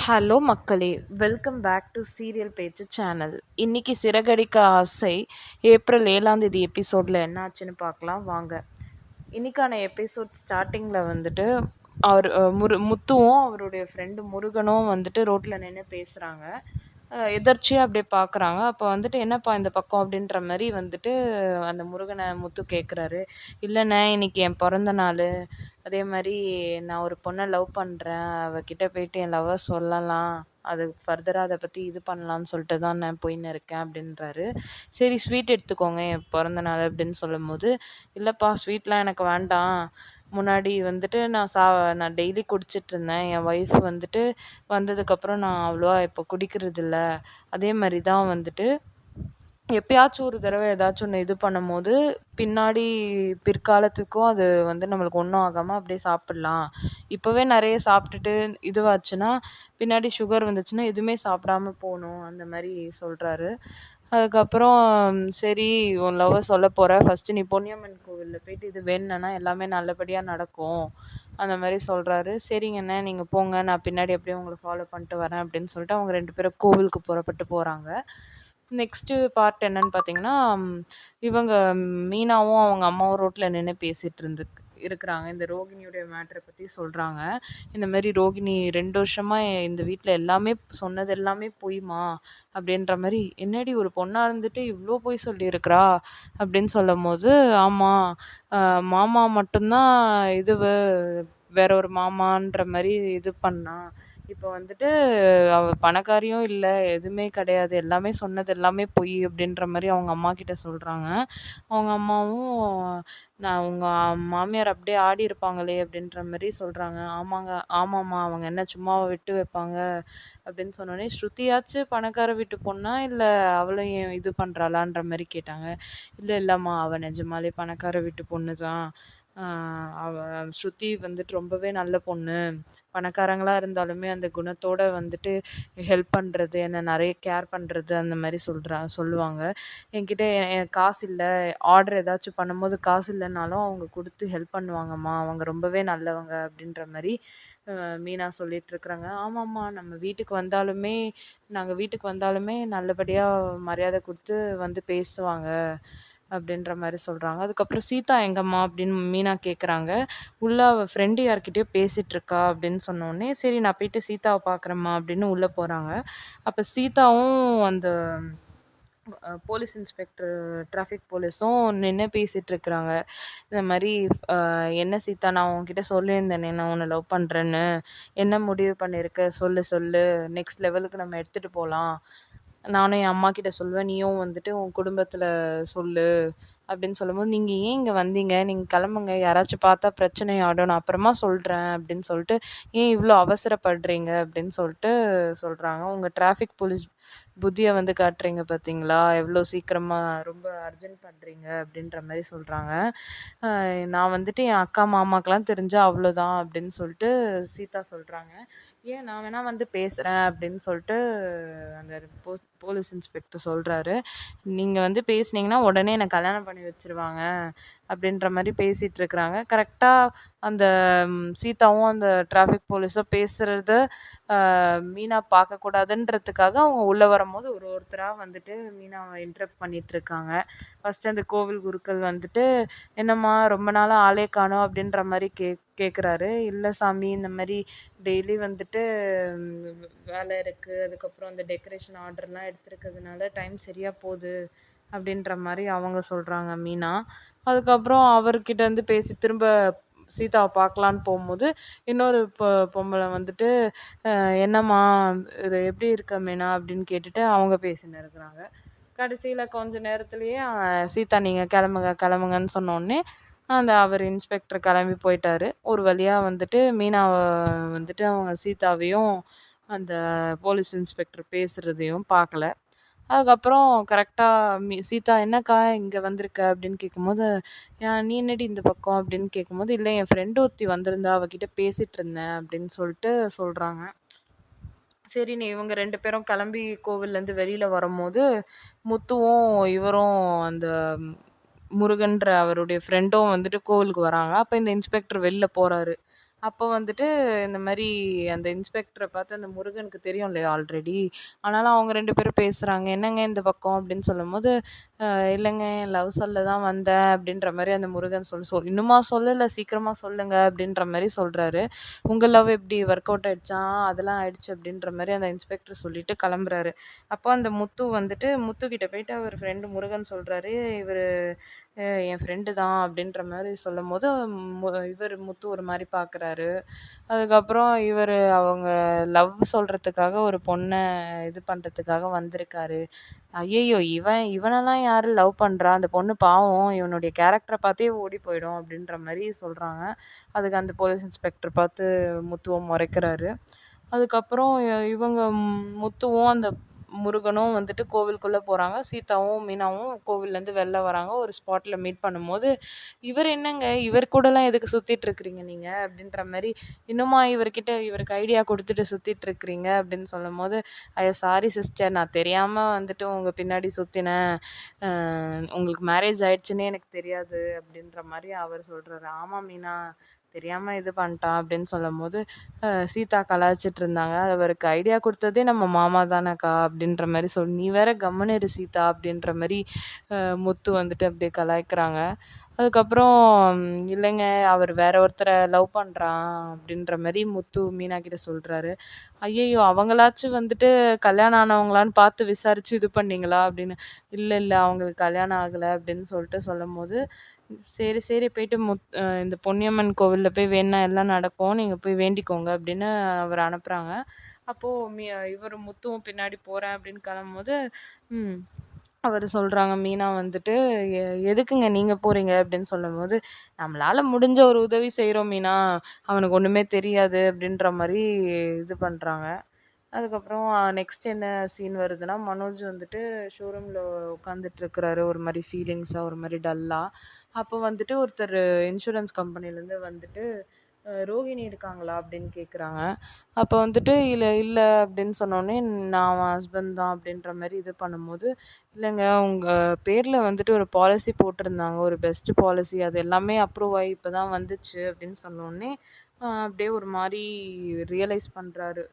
Hello மக்களே! Welcome back to serial பேச்சு channel. இன்னைக்கு சிறகடிக்க ஆசை ஏப்ரல் 7ஆம் தேதி எபிசோடில் என்ன ஆச்சுன்னு பார்க்கலாம் வாங்க. இன்னைக்கான எபிசோட் ஸ்டார்டிங்கில் வந்துட்டு அவர் முத்துவும் அவருடைய ஃப்ரெண்டு முருகனும் வந்துட்டு ரோட்டில் நின்று பேசுகிறாங்க. எதர்ச்சியாக அப்படியே பார்க்குறாங்க. அப்போ வந்துட்டு என்னப்பா இந்த பக்கம் அப்படின்ற மாதிரி வந்துட்டு அந்த முருகனை முத்து கேட்குறாரு. இல்லைண்ணே இன்னைக்கு என் பிறந்த நாள், அதே மாதிரி நான் ஒரு பொண்ணை லவ் பண்ணுறேன், அவகிட்ட போயிட்டு என் லவ்வை சொல்லலாம், அது ஃபர்தராக அதை பற்றி இது பண்ணலான்னு சொல்லிட்டு தான் நான் போயின்னு இருக்கேன் அப்படின்றாரு. சரி ஸ்வீட் எடுத்துக்கோங்க என் பிறந்த நாள் அப்படின்னு சொல்லும் போது, இல்லைப்பா ஸ்வீட்லாம் எனக்கு வேண்டாம், முன்னாடி வந்துட்டு நான் டெய்லி குடிச்சிட்ருந்தேன், என் ஒய்ஃப் வந்துட்டு வந்ததுக்கப்புறம் நான் அவ்வளோவா இப்போ குடிக்கிறதில்ல, அதே மாதிரி தான் வந்துட்டு எப்பயாச்சும் ஒரு தடவை ஏதாச்சும் ஒன்று இது பண்ணும்போது பின்னாடி பிற்காலத்துக்கும் அது வந்து நம்மளுக்கு ஒன்றும் ஆகாமல் அப்படியே சாப்பிட்லாம், இப்போவே நிறைய சாப்பிட்டுட்டு இதுவாச்சுன்னா பின்னாடி சுகர் வந்துச்சுன்னா எதுவுமே சாப்பிடாம போகணும் அந்த மாதிரி சொல்கிறாரு. அதுக்கப்புறம் சரி உன் லவ்வை சொல்ல போகிற, ஃபஸ்ட்டு நீ பொன்னியம்மன் கோவிலில் போயிட்டு இது வேணுன்னா எல்லாமே நல்லபடியாக நடக்கும் அந்த மாதிரி சொல்கிறாரு. சரிங்கண்ணே நீங்கள் போங்க, நான் பின்னாடி அப்படியே உங்களை ஃபாலோ பண்ணிட்டு வரேன் அப்படின்னு சொல்லிட்டு அவங்க 2 பேரும் கோவிலுக்கு புறப்பட்டு போகிறாங்க. நெக்ஸ்ட்டு பார்ட் என்னன்னு பார்த்தீங்கன்னா, இவங்க மீனாவும் அவங்க அம்மாவும் ரோட்டில் நின்று இருக்கிறாங்க. இந்த ரோகிணியுடைய மேட்ரை பற்றி சொல்கிறாங்க. இந்த மாதிரி ரோகிணி 2 வருஷமாக இந்த வீட்டில் எல்லாமே சொன்னது எல்லாமே பொய்மா அப்படின்ற மாதிரி, என்னடி ஒரு பொண்ணாக இருந்துட்டு இவ்வளோ பொய் சொல்லியிருக்கிறா அப்படின்னு சொல்லும் போது, ஆமாம் மாமா மட்டும்தான் இதுவு வேற ஒரு மாமான்ற மாதிரி இது பண்ணா, இப்போ வந்துட்டு அவ பணக்காரியும் இல்ல, எதுவுமே கிடையாது, எல்லாமே சொன்னது எல்லாமே பொய் அப்படின்ற மாதிரி அவங்க அம்மாக்கிட்ட சொல்கிறாங்க. அவங்க அம்மாவும் நான் உங்கள் மாமியார் அப்படியே ஆடி இருப்பாங்களே அப்படின்ற மாதிரி சொல்கிறாங்க. ஆமாங்க, ஆமாம்மா அவங்க என்ன சும்மாவை விட்டு வைப்பாங்க அப்படின்னு சொன்னோடனே, ஸ்ருதியாச்சு பணக்கார வீட்டு பொண்ணா இல்லை அவளும் ஏன் இது பண்ணுறாளான்ற மாதிரி கேட்டாங்க. இல்லை இல்லைம்மா அவள் நிஜமாலே பணக்கார வீட்டு பொண்ணு தான், அவ ஸ்ருதி வந்துட்டு ரொம்பவே நல்ல பொண்ணு, பணக்காரங்களாக இருந்தாலுமே அந்த குணத்தோடு வந்துட்டு ஹெல்ப் பண்ணுறது, என்னை நிறைய கேர் பண்ணுறது அந்த மாதிரி சொல்லுவாங்க. என்கிட்ட காசு இல்லை, ஆர்டர் ஏதாச்சும் பண்ணும்போது காசு இல்லைனாலும் அவங்க கொடுத்து ஹெல்ப் பண்ணுவாங்கம்மா, அவங்க ரொம்பவே நல்லவங்க அப்படின்ற மாதிரி மீனா சொல்லிகிட்ருக்குறாங்க. ஆமாம்மா நாங்கள் வீட்டுக்கு வந்தாலுமே நல்லபடியாக மரியாதை கொடுத்து வந்து பேசுவாங்க அப்படின்ற மாதிரி சொல்கிறாங்க. அதுக்கப்புறம் சீதா எங்கம்மா அப்படின்னு மீனா கேட்குறாங்க. உள்ள அவள் ஃப்ரெண்டு யார்கிட்டயோ பேசிகிட்ருக்கா அப்படின்னு சொன்னோடனே, சரி நான் போயிட்டு சீதாவை பார்க்குறேம்மா அப்படின்னு உள்ளே போகிறாங்க. அப்போ சீதாவும் அந்த போலீஸ் இன்ஸ்பெக்டர் டிராஃபிக் போலீஸும் நின்று பேசிகிட்ருக்குறாங்க. இந்த மாதிரி என்ன சீதா நான் உன்கிட்ட சொல்லியிருந்தேனே நான் உன்னை லவ் பண்ணுறேன்னு, என்ன முடிவு பண்ணியிருக்க சொல்லு சொல்லு, நெக்ஸ்ட் லெவலுக்கு நம்ம எடுத்துகிட்டு போகலாம், நானும் என் அம்மாக்கிட்ட சொல்லுவேன், நீயும் வந்துட்டு உன் குடும்பத்தில் சொல்லு அப்படின்னு சொல்லும்போது, நீங்கள் ஏன் இங்கே வந்தீங்க, நீங்கள் கிளம்புங்க, யாராச்சும் பார்த்தா பிரச்சனை ஆகிடும், நான் அப்புறமா சொல்கிறேன் அப்படின்னு சொல்லிட்டு ஏன் இவ்வளோ அவசரப்படுறீங்க அப்படின்னு சொல்லிட்டு சொல்கிறாங்க. உங்கள் டிராஃபிக் போலீஸ் புத்தியை வந்து காட்டுறீங்க பார்த்தீங்களா, எவ்வளோ சீக்கிரமாக ரொம்ப அர்ஜென்ட் பண்ணுறீங்க அப்படின்ற மாதிரி சொல்கிறாங்க. நான் வந்துட்டு என் அக்கா மாமாக்கெலாம் தெரிஞ்சால் அவ்வளோதான் அப்படின்னு சொல்லிட்டு சீதா சொல்கிறாங்க. ஏன் நான் வேணா வந்து பேசுகிறேன் அப்படின்னு சொல்லிட்டு அந்த போலீஸ் இன்ஸ்பெக்டர் சொல்கிறாரு. நீங்கள் வந்து பேசுனீங்கன்னா உடனே என்னை கல்யாணம் பண்ணி வச்சுருவாங்க அப்படின்ற மாதிரி பேசிகிட்ருக்குறாங்க. கரெக்டாக அந்த சீதாவும் அந்த டிராஃபிக் போலீஸும் பேசுகிறத மீனா பார்க்கக்கூடாதுன்றதுக்காக அவங்க உள்ளே வரும்போது ஒருத்தராக வந்துட்டு மீனாவை இன்டரப்ட் பண்ணிகிட்ருக்காங்க. ஃபஸ்ட்டு அந்த கோவில் குருக்கள் வந்துட்டு, என்னம்மா ரொம்ப நாளாக ஆளே காணோம் அப்படின்ற மாதிரி கேட்குறாரு. இல்லை சாமி, இந்த மாதிரி டெய்லி வந்துட்டு வேலை இருக்குது, அதுக்கப்புறம் அந்த டெக்கரேஷன் ஆர்டர்லாம் எடுத்துருக்கிறதுனால டைம் சரியாக போகுது அப்படின்ற மாதிரி அவங்க சொல்கிறாங்க மீனா. அதுக்கப்புறம் அவர்கிட்ட இருந்து பேசி திரும்ப சீதாவை பார்க்கலான்னு போகும்போது இன்னொரு பொம்பளை வந்துட்டு, என்னம்மா இது எப்படி இருக்க மீனா அப்படின்னு கேட்டுட்டு அவங்க பேசின்னு இருக்கிறாங்க. கடைசியில் கொஞ்ச நேரத்துலேயே சீதா நீங்கள் கிளம்புங்க கிளம்புங்கன்னு சொன்னோடனே அவர் இன்ஸ்பெக்டர் கிளம்பி போயிட்டாரு. ஒரு வழியாக வந்துட்டு மீனாவை வந்துட்டு அவங்க சீதாவையும் அந்த போலீஸ் இன்ஸ்பெக்டர் பேசுகிறதையும் பார்க்கல. அதுக்கப்புறம் கரெக்டாக சீதா என்னக்கா இங்கே வந்திருக்க அப்படின்னு கேட்கும்போது, நீ என்னடி இந்த பக்கம் அப்படின்னு கேட்கும்போது, இல்லை என் ஃப்ரெண்டு ஒருத்தி வந்திருந்தா, அவகிட்ட பேசிகிட்டு இருந்தேன் அப்படின்னு சொல்லிட்டு சொல்கிறாங்க. சரின்னு இவங்க 2 பேரும் கிளம்பி கோவில்லேருந்து வெளியில் வரும்போது, முத்துவும் இவரும் அந்த முருகன்ற அவருடைய ஃப்ரெண்டும் வந்துட்டு கோவிலுக்கு வராங்க. அப்போ இந்த இன்ஸ்பெக்டர் வெளில போகிறாரு. அப்போ வந்துட்டு இந்த மாரி அந்த இன்ஸ்பெக்டர பார்த்து அந்த முருகனுக்கு தெரியும் இல்லையா ஆல்ரெடி. ஆனாலும் அவங்க 2 பேரும் பேசுறாங்க. "என்னங்க இந்த பக்கம்?" அப்படின்னு சொல்லும்போது, இல்லைங்க என் லவ் சொல்ல தான் வந்தேன்." அப்படின்ற மாரி அந்த முருகன் "இன்னுமா சொல்லல? சீக்கிரமா சொல்லுங்க." அப்படின்ற மாரி சொல்றாரு. "உங்க லவ் எப்படி ஒர்க் அவுட் ஆயிடுச்சா?" அதெல்லாம் ஆயிடுச்சு." அப்படின்ற மாரி அந்த இன்ஸ்பெக்டர் சொல்லிட்டு கிளம்புறாரு. அப்போ அந்த முத்து வந்துட்டு முத்து கிட்ட போயிட்டு அவர் ஃப்ரெண்டு முருகன் சொல்றாரு, "இவரு என் ஃப்ரெண்டு தான்." அப்படின்ற மாரி சொல்லும்போது, இவரு முத்து ஒரு மாரி பார்க்குறாரு. அதுக்கப்புறம் இவரு அவங்க லவ் சொல்றதுக்காக ஒரு பொண்ண இது பண்றதுக்காக வந்திருக்காரு. ஐயய்யோ! இவனெல்லாம் யாரு லவ் பண்றா? அந்த பொண்ணு பாவம். இவனுடைய கேரக்டர பார்த்தே ஓடி போயிடும் அப்படின்ற மாரி சொல்றாங்க. அதுக்கு அந்த போலீஸ் இன்ஸ்பெக்டர் பார்த்து முத்துவ மொறைக்கிறாரு. அதுக்கப்புறம் இவங்க முத்துவும், அந்த முருகனும் வந்துட்டு கோவிலுக்குள்ள போறாங்க. சீதாவும், மீனாவும் கோவில்லேருந்து வெளில வராங்க. ஒரு ஸ்பாட்ல மீட் பண்ணும்போது, "இவர் என்னங்க? இவர் கூடலாம் எதுக்கு சுத்திட்டு இருக்கிறீங்க நீங்க?" அப்படின்ற மாரி, "இன்னுமா இவருக்கு ஐடியா குடுத்துட்டு சுத்திட்டு இருக்கிறீங்க?" அப்படின்னு சொல்லும்போது, "ஐயோ! Sorry sister. நான் தெரியாம வந்துட்டு உங்க பின்னாடி சுத்தினேன். அ உங்களுக்கு மேரேஜ் ஆயிடுச்சுன்னே எனக்கு தெரியாது." அப்படின்ற மாரி அவர் சொல்றாரு. "ஆமா மீனா. தெரியாம இது பண்ணிட்டான்." அப்படின்னு சொல்லும்போது, சீதா கலாய்ச்சிட்டு இருந்தாங்க. "அவருக்கு ஐடியா குடுத்ததே நம்ம மாமா தானக்கா." அப்படின்ற மாரி "நீ வேற கம்முனு இரு சீதா." அப்படின்ற மாரி முத்து வந்துட்டு அப்படியே கலாய்க்கிறாங்க. அதுக்கப்புறம் "இல்லைங்க அவர் வேற ஒருத்தர லவ் பண்றான்." அப்படின்ற மாரி முத்து மீனா கிட்ட சொல்றாரு. "ஐயய்யோ! அவங்களாச்சும் வந்துட்டு கல்யாணம் ஆனவங்களான்னு பார்த்து விசாரிச்சு இது பண்ணீங்களா?" அப்படின்னு. "இல்ல, இல்ல அவங்களுக்கு கல்யாணம் ஆகல." அப்படின்னு சொல்லிட்டு சொல்லும்போது, "சரி, சரி போயிட்டு இந்த பொன்னியம்மன் கோவில்ல போய் வேண்டுனா எல்லாம் நடக்கும். நீங்க போய் வேண்டிக்கோங்க." அப்படின்னு அவர அனுப்புறாங்க. அப்போ இவரு முத்துவும் பின்னாடி போறேன் அப்படின்னு கிளம்பும்போது, ம் அவரு சொல்றாங்க மீனா வந்துட்டு, எதுக்குங்க நீங்க போறீங்க?" அப்படின்னு சொல்லும்போது, "நம்மளால முடிஞ்ச ஒரு உதவி செய்றோம் மீனா. அவனுக்கு ஒண்ணுமே தெரியாது." அப்படின்ற மாரி இது பண்றாங்க. அதுக்கப்புறம் நெக்ஸ்ட் என்ன சீன் வருதுன்னா, மனோஜ் வந்துட்டு ஷோரூம்ல உட்காந்துட்டு இருக்கிறாரு. ஒரு மாரி ஃபீலிங்ஸா, ஒரு மாரி டல்லா. அப்போ வந்துட்டு ஒருத்தர் இன்சூரன்ஸ் கம்பெனிலேருந்து வந்துட்டு, "ரோகிணி இருக்காங்களா?" அப்படின்னு கேட்குறாங்க. அப்போ வந்துட்டு, "இல்ல, இல்ல." அப்படின்னு சொன்னோனே, "நான் அவன் ஹஸ்பண்ட் தான்." அப்படின்ற மாரி இது பண்ணும்போது, "இல்லங்க உங்க பேர்ல வந்துட்டு ஒரு பாலிசி போட்டிருந்தாங்க. ஒரு பெஸ்ட் பாலிசி. அது எல்லாமே அப்ரூவ் ஆயி இப்ப தான் வந்துச்சு." அப்படின்னு சொன்னோனே, அப்படியே ஒரு மாரி ரியலைஸ் பண்றாரு.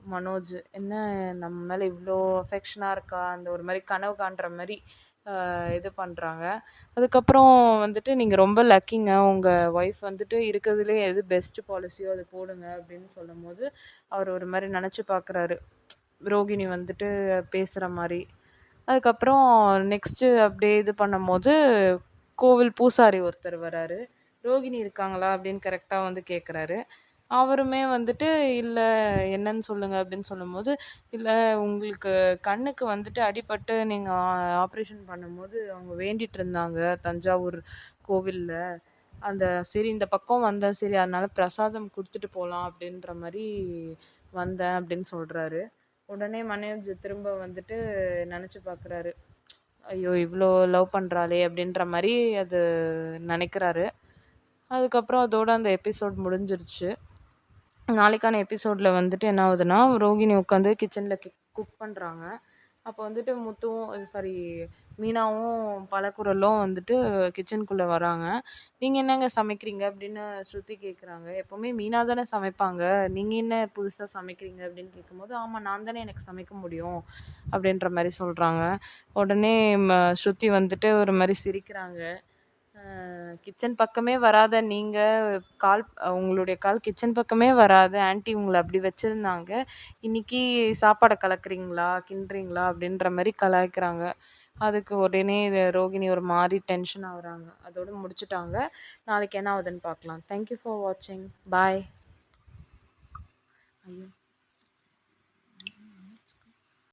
மனோஜ். என்ன நம்ம மேல இவ்ளோ அஃபெக்ஷனா இருக்கா? அந்த ஒரு மாரி கனவு காண்ற மாரி இது பண்றாங்க. அதுக்கப்புறம் வந்துட்டு, "நீங்க ரொம்ப லக்கிங்க. உங்க ஒய்ஃப் வந்துட்டு இருக்கிறதுலயே எது பெஸ்ட் பாலிசியோ அத போடுங்க." அப்படின்னு சொல்லும்போது, அவர் ஒரு மாரி நெனச்சு பார்க்குறாரு. ரோகிணி வந்துட்டு பேசுற மாரி. அதுக்கப்புறம் நெக்ஸ்ட்டு அப்படியே இது பண்ணும்போது, கோவில் பூசாரி ஒருத்தர் வராரு. "ரோகிணி இருக்காங்களா?" அப்படின்னு கரெக்ட்டா வந்து கேட்குறாரு. அவருமே வந்துட்டு, "இல்ல என்னன்னு சொல்லுங்க." அப்படின்னு சொல்லும்போது, "இல்ல உங்களுக்கு கண்ணுக்கு வந்துட்டு அடிபட்டு நீங்க ஆப்ரேஷன் பண்ணும்போது அவங்க வேண்டிட்டு இருந்தாங்க தஞ்சாவூர் கோவில்ல. சரி இந்த பக்கம் வந்தேன். சரி அதனால பிரசாதம் குடுத்துட்டு போலாம் அப்படின்ற மாரி வந்தேன்." அப்படின்னு சொல்றாரு. உடனே மனோஜ் திரும்ப வந்துட்டு நெனச்சு பார்க்குறாரு. ஐயோ! இவ்ளோ லவ் பண்றாளே! அப்படின்ற மாரி அது நெனைக்கிறாரு. அதுக்கப்புறம் அதோட அந்த எபிசோட் முடிஞ்சிருச்சு. நாளைக்கான எபிசோட்ல வந்துட்டு என்ன ஆகுதுன்னா, ரோகிணி உட்காந்து கிச்சன்ல குக் பண்றாங்க. அப்போ வந்துட்டு முத்துவும் சாரி மீனாவும் பலகுரலும் வந்துட்டு கிச்சனுக்குள்ள வராங்க. "நீங்க என்னங்க சமைக்கிறீங்க?" அப்படின்னு ஸ்ருதி கேட்குறாங்க. "எப்பவுமே மீனா தானே சமைப்பாங்க. நீங்க என்ன புதுசா சமைக்கிறீங்க?" அப்படின்னு கேட்கும்போது, "ஆமா நான் தானே எனக்கு சமைக்க முடியும்." அப்படின்ற மாரி சொல்றாங்க. உடனே ஸ்ருதி வந்துட்டு ஒரு மாரி சிரிக்கிறாங்க. கிச்சன் பக்கமே வராத நீங்க, உங்களுடைய கால் கிச்சன் பக்கமே வராது. ஆன்டி உங்கள அப்படி வச்சிருந்தாங்க. இன்னைக்கு சாப்பாட கலக்குறீங்களா? கிண்டுறீங்களா? அப்படின்ற மாரி கலாய்க்கிறாங்க. அதுக்கு உடனே ரோகிணி ஒரு மாரி டென்ஷன் ஆகுறாங்க. அதோட முடிச்சுட்டாங்க. நாளைக்கு என்ன ஆகுதுன்னு பார்க்கலாம். தேங்க் யூ ஃபார் வாட்சிங். பாய். ஐயோ!